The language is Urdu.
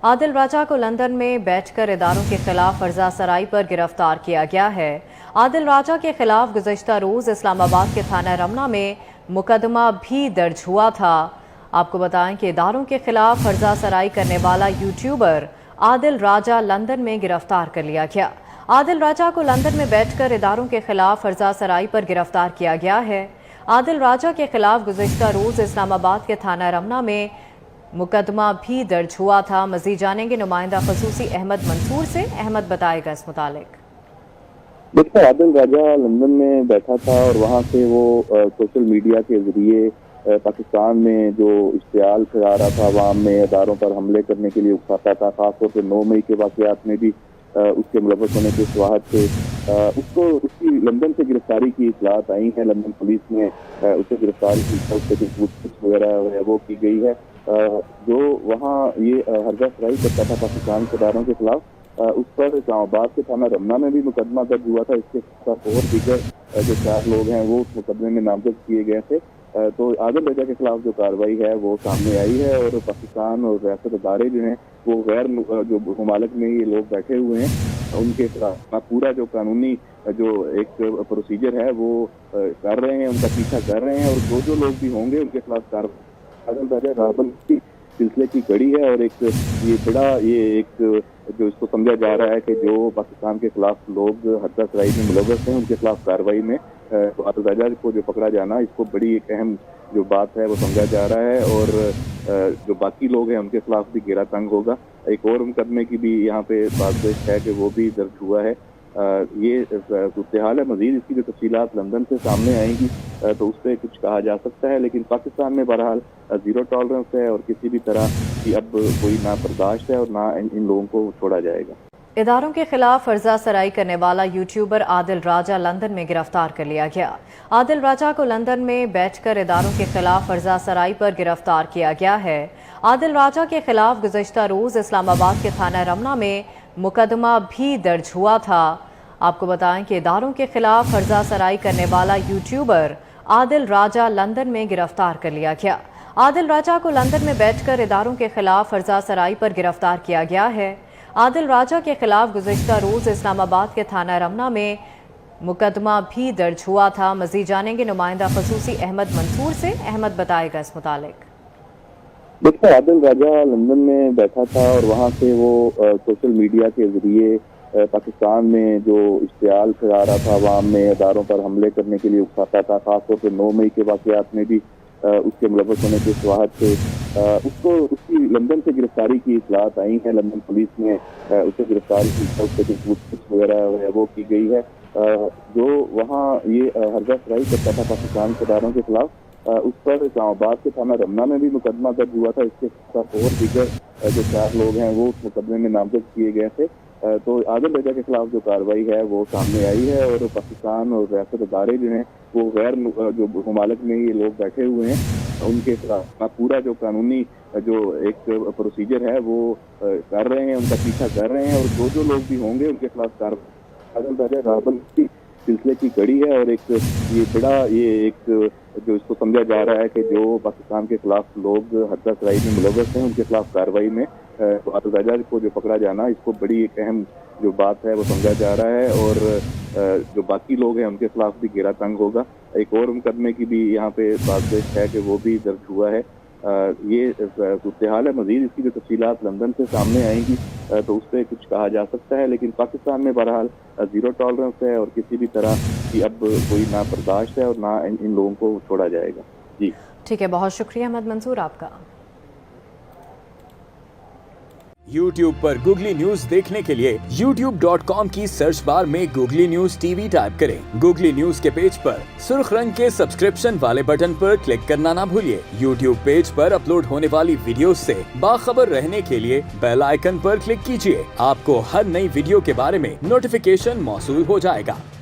عادل راجہ کو لندن میں بیٹھ کر اداروں کے خلاف فرضہ سرائی پر گرفتار کیا گیا ہے۔ عادل راجہ کے خلاف گزشتہ روز اسلام آباد کے تھانہ رمنا میں مقدمہ بھی درج ہوا تھا۔ آپ کو بتائیں کہ اداروں کے خلاف فرضہ سرائی کرنے والا یوٹیوبر عادل راجہ لندن میں گرفتار کر لیا گیا۔ عادل راجہ کو لندن میں بیٹھ کر اداروں کے خلاف فرضہ سرائی پر گرفتار کیا گیا ہے۔ عادل راجہ کے خلاف گزشتہ روز اسلام آباد کے تھانہ رمنا میں مقدمہ بھی درج ہوا تھا۔ مزید جانیں گے نمائندہ خصوصی احمد منصور سے۔ احمد بتائے گا اس متعلق۔ دیکھیں، عادل راجہ لندن میں بیٹھا تھا اور وہاں سے وہ سوشل میڈیا کے ذریعے پاکستان میں جو اشتعال پھیلا رہا تھا، عوام میں اداروں پر حملے کرنے کے لیے اکساتا تھا۔ خاص طور سے 9 مئی کے واقعات میں بھی اس کے ملوث ہونے کے شواہد تھے۔ اس کی لندن سے گرفتاری کی اطلاعات آئی ہیں۔ لندن پولیس نے اسے گرفتار کی، اس سے کچھ پوچھ گچھ وغیرہ وہ کی گئی ہے۔ جو وہاں یہ حربہ سرائی کرتا تھا پاکستان کے اداروں کے خلاف، اس پر اسلام آباد کے تھانہ رمنا میں بھی مقدمہ درج ہوا تھا۔ اس کے ساتھ اور دیگر جو 4 لوگ ہیں وہ اس مقدمے میں نامزد کیے گئے تھے۔ تو عادل راجہ کے خلاف جو کارروائی ہے وہ سامنے آئی ہے، اور پاکستان اور ریاست ادارے جو ہیں وہ غیر جو ممالک میں یہ لوگ بیٹھے ہوئے ہیں ان کے خلاف پورا جو قانونی جو ایک پروسیجر ہے وہ کر رہے ہیں، ان کا پیچھا کر رہے ہیں، اور جو لوگ بھی ہوں گے ان کے خلاف کارروائی عادل راجہ رابل کی سلسلے کی کڑی ہے۔ اور ایک جو اس کو سمجھا جا رہا ہے کہ جو پاکستان کے خلاف لوگ حربہ سرائی میں ملوث ہیں ان کے خلاف کارروائی میں عادل راجہ کو جو پکڑا جانا، اس کو بڑی ایک اہم جو بات ہے وہ سمجھا جا رہا ہے، اور جو باقی لوگ ہیں ان کے خلاف بھی گھیرا تنگ ہوگا۔ ایک اور مقدمے کی بھی یہاں پہ بات ہے کہ وہ بھی درج ہوا ہے۔ یہ صورتحال ہے۔ مزید اس کی جو تفصیلات لندن سے سامنے آئیں گی تو اس پہ کچھ کہا جا سکتا ہے، لیکن پاکستان میں بہرحال زیرو ٹالرنس ہے، اور کسی بھی طرح کی اب کوئی نہ برداشت ہے اور نہ ان لوگوں کو چھوڑا جائے گا۔ اداروں کے خلاف فرضہ سرائی کرنے والا یوٹیوبر عادل راجہ لندن میں گرفتار کر لیا گیا۔ عادل راجہ کو لندن میں بیٹھ کر اداروں کے خلاف فرضہ سرائی پر گرفتار کیا گیا ہے۔ عادل راجہ کے خلاف گزشتہ روز اسلام آباد کے تھانہ رمنا میں مقدمہ بھی درج ہوا تھا۔ آپ کو بتائیں کہ اداروں کے خلاف فرضہ سرائی کرنے والا یوٹیوبر عادل راجہ لندن میں گرفتار کر لیا گیا۔ عادل راجہ کو لندن میں بیٹھ کر اداروں کے خلاف فرضہ سرائی پر گرفتار کیا گیا ہے۔ عادل راجہ کے خلاف گزشتہ روز اسلام آباد کے تھانہ رمنا میں مقدمہ بھی درج ہوا تھا۔ مزید جانیں گے نمائندہ خصوصی احمد منصور سے۔ احمد بتائے گا اس متعلق۔ دیکھیں، عادل راجہ لندن میں بیٹھا تھا اور وہاں سے وہ سوشل میڈیا کے ذریعے پاکستان میں جو اشتعال پھیلا رہا تھا، عوام میں اداروں پر حملے کرنے کے لیے اکساتا تھا۔ خاص طور سے 9 مئی کے واقعات میں بھی اس کے ملوث ہونے کے شواہد تھے۔ اس کی لندن سے گرفتاری کی اطلاعات آئی ہیں۔ لندن پولیس نے اسے گرفتار کی، اس سے کچھ پوچھ گچھ وغیرہ وہ کی گئی ہے۔ جو وہاں یہ حربہ سرائی کرتا تھا پاکستان کے اداروں کے خلاف، اس پر اسلام آباد کے تھانہ رمنا میں بھی مقدمہ درج ہوا تھا۔ اس کے ساتھ اور دیگر جو 4 لوگ ہیں وہ اس مقدمے میں نامزد کیے گئے تھے۔ تو عادل راجہ کے خلاف جو کارروائی ہے وہ سامنے آئی ہے، اور پاکستان اور ریاست ادارے جو ہیں وہ غیر جو ممالک میں یہ لوگ بیٹھے ہوئے ہیں ان کے خلاف پورا جو قانونی جو ایک پروسیجر ہے وہ کر رہے ہیں، ان کا پیچھا کر رہے ہیں، اور جو لوگ بھی ہوں گے ان کے خلاف کارروائی عادل راجہ رابل کی سلسلے کی کڑی ہے۔ اور ایک جو اس کو سمجھا جا رہا ہے کہ جو پاکستان کے خلاف لوگ حربہ سرائی میں ملوث ہیں ان کے خلاف کارروائی میں عادل راجہ کو جو پکڑا جانا، اس کو بڑی ایک اہم جو بات ہے وہ سمجھا جا رہا ہے، اور جو باقی لوگ ہیں ان کے خلاف بھی گھیرا تنگ ہوگا۔ ایک اور مقدمے کی بھی یہاں پہ بات ہے کہ وہ بھی درج ہوا ہے۔ یہ صورتحال ہے۔ مزید اس کی جو تفصیلات لندن سے سامنے آئیں گی تو اس پہ کچھ کہا جا سکتا ہے، لیکن پاکستان میں بہرحال زیرو ٹالرنس ہے، اور کسی بھی طرح کی اب کوئی نہ برداشت ہے اور نہ ان لوگوں کو چھوڑا جائے گا۔ جی ٹھیک ہے، بہت شکریہ احمد منصور آپ کا۔ YouTube پر گوگلی نیوز دیکھنے کے لیے youtube.com کی سرچ بار میں googly news T V type کریں۔ گوگلی نیوز کے پیج پر سرخ رنگ کے سبسکرپشن والے بٹن پر کلک کرنا نہ بھولیے۔ YouTube پیج پر اپلوڈ ہونے والی ویڈیوز سے باخبر رہنے کے لیے بیل آئیکن پر کلک کیجیے۔ آپ کو ہر نئی ویڈیو کے بارے میں نوٹیفیکیشن موصول ہو جائے گا۔